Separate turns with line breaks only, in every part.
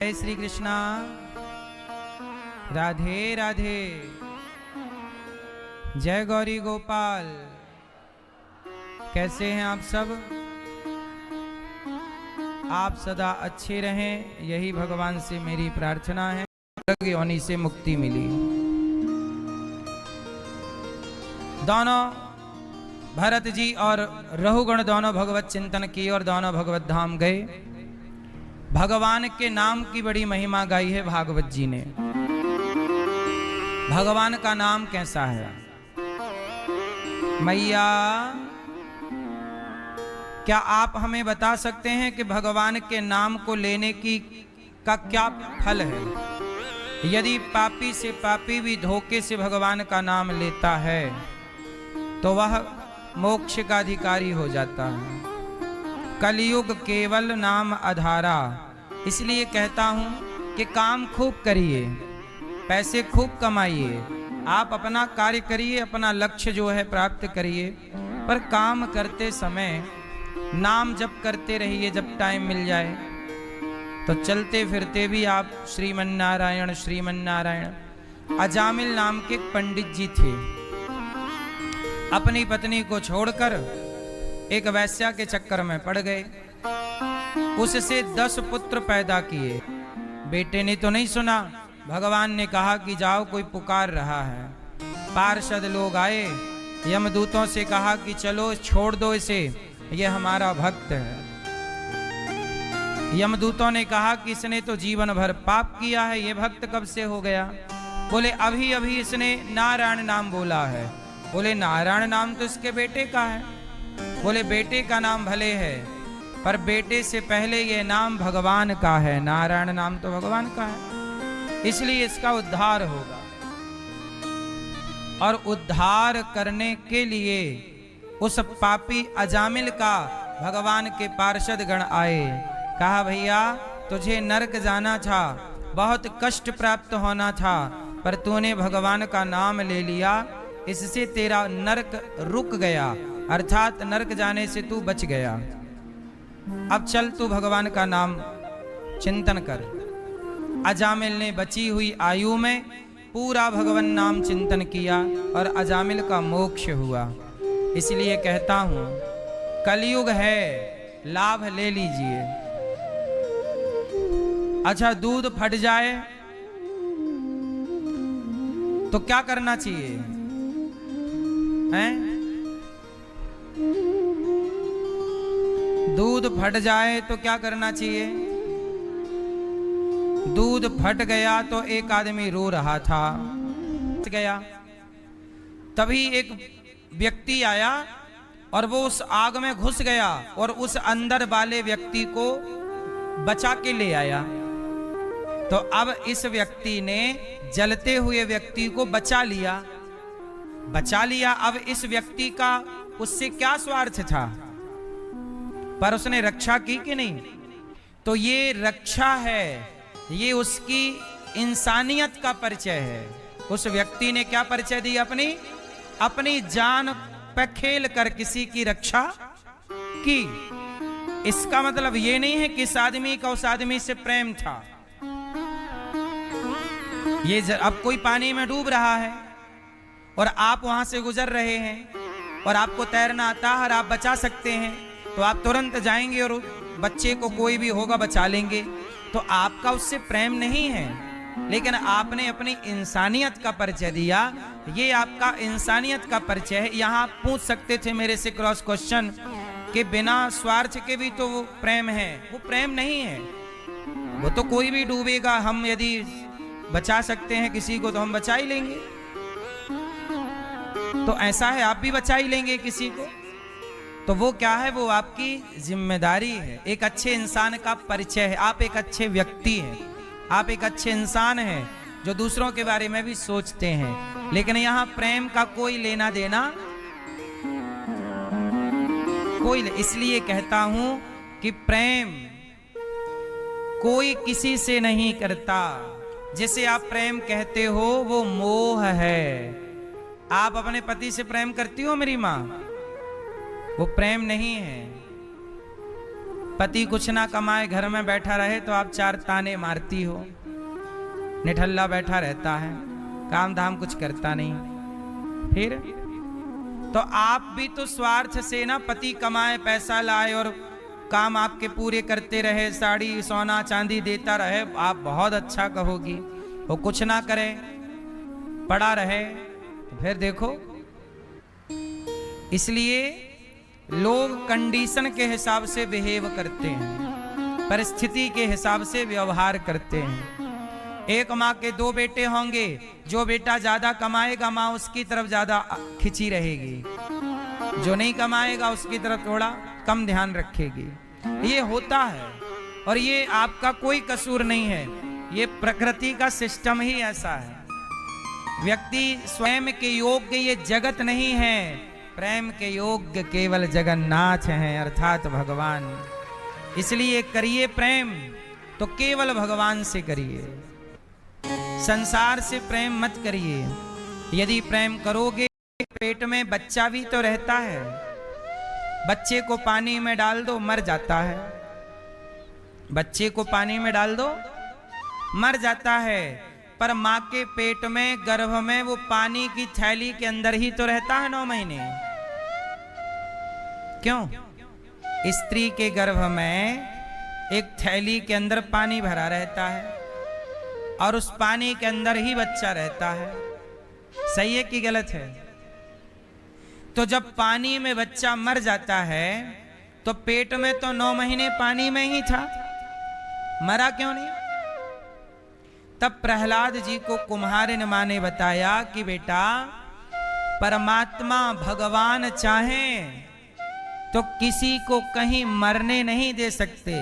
जय श्री कृष्णा। राधे राधे। जय गौरी गोपाल। कैसे हैं आप सब? आप सदा अच्छे रहें, यही भगवान से मेरी प्रार्थना है। योनि से मुक्ति मिली। दोनों भरत जी और रघुगण दोनों भगवत चिंतन किए और दोनों भगवत धाम गए। भगवान के नाम की बड़ी महिमा गाई है भागवत जी ने। भगवान का नाम कैसा है? मैया, क्या आप हमें बता सकते हैं कि भगवान के नाम को लेने का क्या फल है? यदि पापी से पापी भी धोखे से भगवान का नाम लेता है तो वह मोक्ष का अधिकारी हो जाता है। कलयुग केवल नाम आधारा। इसलिए कहता हूं कि काम खूब करिए, पैसे खूब कमाइए, आप अपना कार्य करिए, अपना लक्ष्य जो है प्राप्त करिए, पर काम करते समय नाम जप करते रहिए। जब टाइम मिल जाए तो चलते फिरते भी आप श्रीमन्नारायण श्रीमन्नारायण। अजामिल नाम के एक पंडित जी थे। अपनी पत्नी को छोड़कर एक वैश्या के चक्कर में पड़ गए। उससे 10 पुत्र पैदा किए। बेटे ने तो नहीं सुना। भगवान ने कहा कि जाओ, कोई पुकार रहा है। पार्षद लोग आए, यमदूतों से कहा कि चलो छोड़ दो इसे, ये हमारा भक्त है। यमदूतों ने कहा कि इसने तो जीवन भर पाप किया है, ये भक्त कब से हो गया? बोले अभी अभी इसने नारायण नाम बोला है। बोले नारायण नाम तो इसके बेटे का है। बोले बेटे का नाम भले है, पर बेटे से पहले ये नाम भगवान का है। नारायण नाम तो भगवान का है, इसलिए इसका उद्धार होगा। और उद्धार करने के लिए उस पापी अजामिल का भगवान के पार्षद गण आए। कहा भैया, तुझे नरक जाना था, बहुत कष्ट प्राप्त होना था, पर तूने भगवान का नाम ले लिया, इससे तेरा नरक रुक गया, अर्थात नरक जाने से तू बच गया। अब चल तू भगवान का नाम चिंतन कर। अजामिल ने बची हुई आयु में पूरा भगवान नाम चिंतन किया और अजामिल का मोक्ष हुआ। इसलिए कहता हूं, कलयुग है, लाभ ले लीजिए। अच्छा, दूध फट जाए तो क्या करना चाहिए? हैं? दूध फट जाए तो क्या करना चाहिए? दूध फट गया तो एक आदमी रो रहा था, गया। तभी एक व्यक्ति आया और वो उस आग में घुस गया और उस अंदर वाले व्यक्ति को बचा के ले आया। तो अब इस व्यक्ति ने जलते हुए व्यक्ति को बचा लिया। अब इस व्यक्ति का उससे क्या स्वार्थ था? पर उसने रक्षा की कि नहीं? तो ये रक्षा है, ये उसकी इंसानियत का परिचय है। उस व्यक्ति ने क्या परिचय दी? अपनी जान पे खेल कर किसी की रक्षा की। इसका मतलब ये नहीं है कि इस आदमी का उस आदमी से प्रेम था। ये अब कोई पानी में डूब रहा है और आप वहां से गुजर रहे हैं और आपको तैरना आता है और आप बचा सकते हैं, तो आप तुरंत जाएंगे और बच्चे को कोई भी होगा बचा लेंगे। तो आपका उससे प्रेम नहीं है, लेकिन आपने अपनी इंसानियत का परिचय दिया। ये आपका इंसानियत का परिचय है। यहाँ आप पूछ सकते थे मेरे से क्रॉस क्वेश्चन कि बिना स्वार्थ के भी तो वो प्रेम है। वो प्रेम नहीं है, वो तो कोई भी डूबेगा, हम यदि बचा सकते हैं किसी को तो हम बचा ही लेंगे। तो ऐसा है, आप भी बचा ही लेंगे किसी को। तो वो क्या है? वो आपकी जिम्मेदारी है। एक अच्छे इंसान का परिचय है। आप एक अच्छे व्यक्ति हैं, आप एक अच्छे इंसान हैं जो दूसरों के बारे में भी सोचते हैं। लेकिन यहाँ प्रेम का कोई लेना देना कोई। इसलिए कहता हूं कि प्रेम कोई किसी से नहीं करता। जिसे आप प्रेम कहते हो वो मोह है। आप अपने पति से प्रेम करती हो मेरी माँ? वो प्रेम नहीं है। पति कुछ ना कमाए, घर में बैठा रहे तो आप चार ताने मारती हो, निठल्ला बैठा रहता है, काम धाम कुछ करता नहीं। फिर तो आप भी तो स्वार्थ से ना, पति कमाए पैसा लाए और काम आपके पूरे करते रहे, साड़ी सोना चांदी देता रहे, आप बहुत अच्छा कहोगी। वो कुछ ना करे, पड़ा रहे, तो फिर देखो। इसलिए लोग कंडीशन के हिसाब से बिहेव करते हैं, परिस्थिति के हिसाब से व्यवहार करते हैं। एक माँ के दो बेटे होंगे, जो बेटा ज्यादा कमाएगा माँ उसकी तरफ ज्यादा खिंची रहेगी, जो नहीं कमाएगा उसकी तरफ थोड़ा कम ध्यान रखेगी। ये होता है और ये आपका कोई कसूर नहीं है, ये प्रकृति का सिस्टम ही ऐसा है। व्यक्ति स्वयं के योग्य ये जगत नहीं है, प्रेम के योग्य केवल जगन्नाथ हैं, अर्थात भगवान। इसलिए करिए प्रेम तो केवल भगवान से करिए, संसार से प्रेम मत करिए। यदि प्रेम करोगे, पेट में बच्चा भी तो रहता है, बच्चे को पानी में डाल दो मर जाता है, बच्चे को पानी में डाल दो मर जाता है, पर माँ के पेट में गर्भ में वो पानी की थैली के अंदर ही तो रहता है 9 महीने। क्यों? स्त्री के गर्भ में एक थैली के अंदर पानी भरा रहता है और उस पानी के अंदर ही बच्चा रहता है। सही है कि गलत है? तो जब पानी में बच्चा मर जाता है तो पेट में तो 9 महीने पानी में ही था, मरा क्यों नहीं? तब प्रहलाद जी को कुम्हारिन माँ ने बताया कि बेटा, परमात्मा भगवान चाहें तो किसी को कहीं मरने नहीं दे सकते,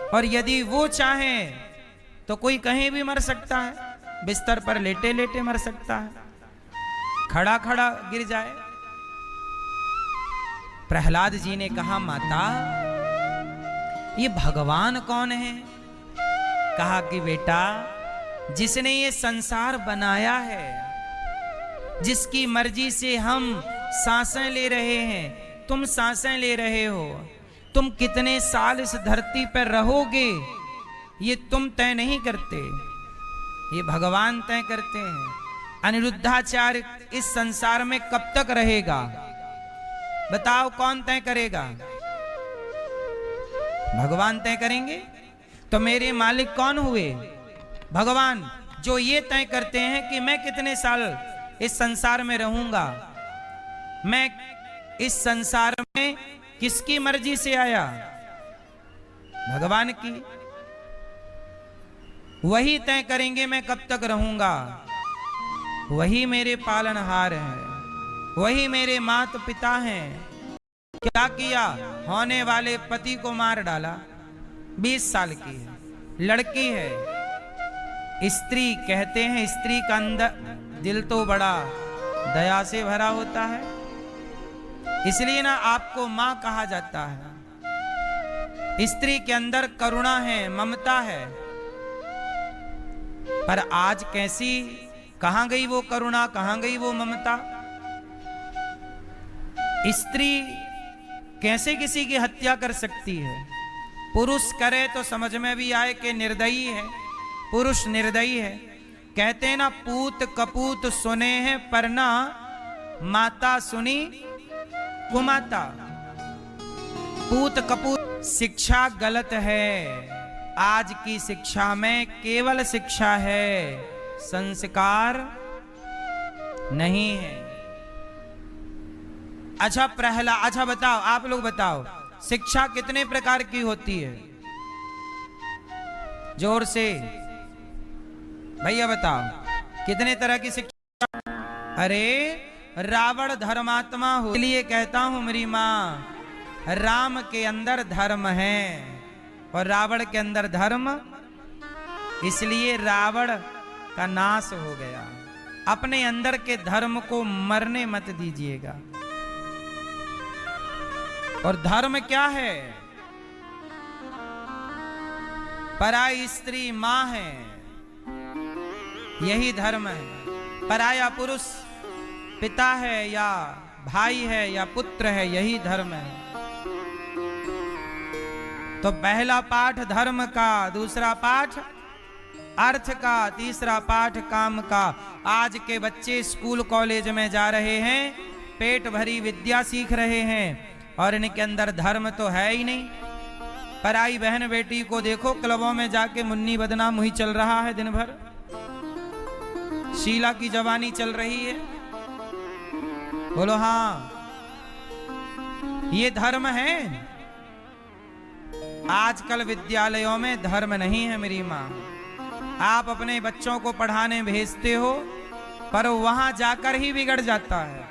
और यदि वो चाहें तो कोई कहीं भी मर सकता है, बिस्तर पर लेटे लेटे मर सकता है, खड़ा खड़ा गिर जाए। प्रहलाद जी ने कहा माता ये भगवान कौन है? कहा कि बेटा, जिसने ये संसार बनाया है, जिसकी मर्जी से हम सांसें ले रहे हैं, तुम सांसें ले रहे हो, तुम कितने साल इस धरती पर रहोगे ये तुम तय नहीं करते, ये भगवान तय करते हैं। अनिरुद्धाचार्य इस संसार में कब तक रहेगा बताओ, कौन तय करेगा? भगवान तय करेंगे। तो मेरे मालिक कौन हुए? भगवान, जो ये तय करते हैं कि मैं कितने साल इस संसार में रहूंगा, मैं इस संसार में किसकी मर्जी से आया? भगवान की। वही तय करेंगे मैं कब तक रहूंगा, वही मेरे पालनहार हैं, वही मेरे माता पिता हैं। क्या किया? होने वाले पति को मार डाला, 20 साल की है, लड़की है। स्त्री कहते हैं, स्त्री का अंदर दिल तो बड़ा दया से भरा होता है, इसलिए ना आपको मां कहा जाता है। स्त्री के अंदर करुणा है, ममता है। पर आज कैसी, कहां गई वो करुणा, कहां गई वो ममता? स्त्री कैसे किसी की हत्या कर सकती है? पुरुष करे तो समझ में भी आए कि निर्दयी है, पुरुष निर्दयी है। कहते हैं ना, पूत कपूत सुने हैं पर ना माता सुनी कुमाता। पूत कपूत शिक्षा गलत है। आज की शिक्षा में केवल शिक्षा है, संस्कार नहीं है। अच्छा प्रहलाद, अच्छा बताओ, आप लोग बताओ, शिक्षा कितने प्रकार की होती है? जोर से भैया बताओ, कितने तरह की शिक्षा? अरे रावण धर्मात्मा हो, इसलिए कहता हूं मेरी मां, राम के अंदर धर्म है और रावण के अंदर धर्म, इसलिए रावण का नाश हो गया। अपने अंदर के धर्म को मरने मत दीजिएगा। और धर्म क्या है? पराई स्त्री मां है, यही धर्म है। पराया पुरुष पिता है या भाई है या पुत्र है, यही धर्म है। तो पहला पाठ धर्म का, दूसरा पाठ अर्थ का, तीसरा पाठ काम का। आज के बच्चे स्कूल कॉलेज में जा रहे हैं, पेट भरी विद्या सीख रहे हैं और इनके अंदर धर्म तो है ही नहीं। पराई बहन बेटी को देखो क्लबों में जाके मुन्नी बदनाम हुई चल रहा है, दिन भर शीला की जवानी चल रही है। बोलो हाँ, ये धर्म है? आजकल विद्यालयों में धर्म नहीं है मेरी माँ। आप अपने बच्चों को पढ़ाने भेजते हो पर वहां जाकर ही बिगड़ जाता है।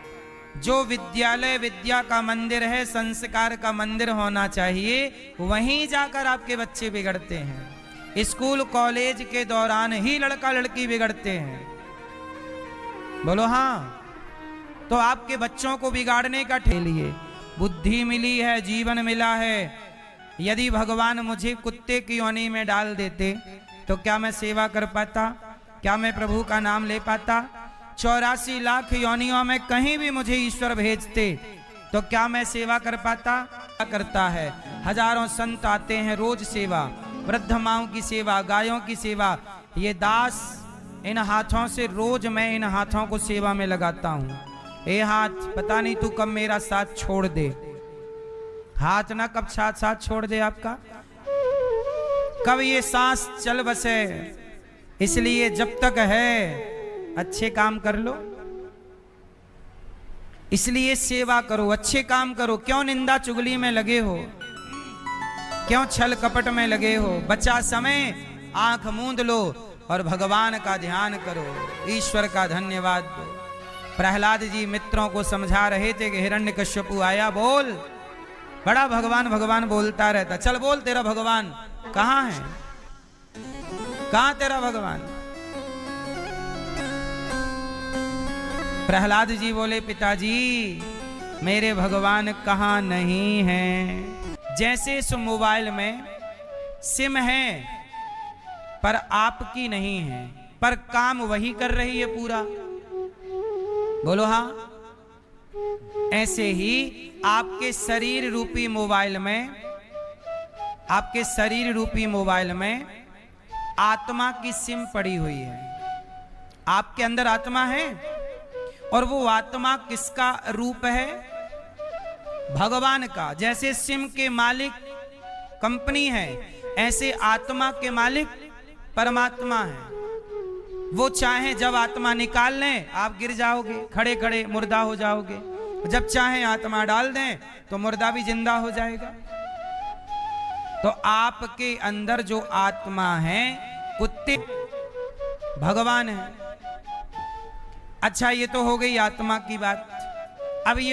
जो विद्यालय विद्या का मंदिर है, संस्कार का मंदिर होना चाहिए, वहीं जाकर आपके बच्चे बिगड़ते हैं। स्कूल कॉलेज के दौरान ही लड़का लड़की बिगड़ते हैं। बोलो हाँ। तो आपके बच्चों को बिगाड़ने का ठेलिए। बुद्धि मिली है, जीवन मिला है। यदि भगवान मुझे कुत्ते की योनि में डाल देते तो क्या मैं सेवा कर पाता? क्या मैं प्रभु का नाम ले पाता? 84 लाख योनियों में कहीं भी मुझे ईश्वर भेजते तो क्या मैं सेवा कर पाता? करता है। हजारों संत आते हैं रोज सेवा, वृद्ध माओं की सेवा, गायों की सेवा। ये दास इन हाथों से रोज मैं इन हाथों को सेवा में लगाता हूं। ए हाथ, पता नहीं तू कब मेरा साथ छोड़ दे। हाथ ना कब साथ छोड़ दे आपका, कब ये सांस चल बसे। इसलिए जब तक है अच्छे काम कर लो, इसलिए सेवा करो, अच्छे काम करो। क्यों निंदा चुगली में लगे हो? क्यों छल कपट में लगे हो? बचा समय, आंख मूंद लो और भगवान का ध्यान करो, ईश्वर का धन्यवाद दो। प्रहलाद जी मित्रों को समझा रहे थे कि हिरण्यकश्यपु आया, बोल। बड़ा भगवान भगवान बोलता रहता। चल बोल, तेरा भगवान कहां है? कहां तेरा भगवान? प्रहलाद जी बोले, पिताजी मेरे भगवान कहां नहीं हैं। जैसे इस मोबाइल में सिम है पर आपकी नहीं है, पर काम वही कर रही है पूरा। बोलो हाँ। ऐसे ही आपके शरीर रूपी मोबाइल में, आपके शरीर रूपी मोबाइल में आत्मा की सिम पड़ी हुई है। आपके अंदर आत्मा है और वो आत्मा किसका रूप है? भगवान का। जैसे सिम के मालिक कंपनी है, ऐसे आत्मा के मालिक परमात्मा है। वो चाहे जब आत्मा निकाल लें आप गिर जाओगे, खड़े खड़े मुर्दा हो जाओगे। जब चाहे आत्मा डाल दें तो मुर्दा भी जिंदा हो जाएगा। तो आपके अंदर जो आत्मा है, कुत्ते भगवान है। अच्छा, ये तो हो गई आत्मा की बात। अब ये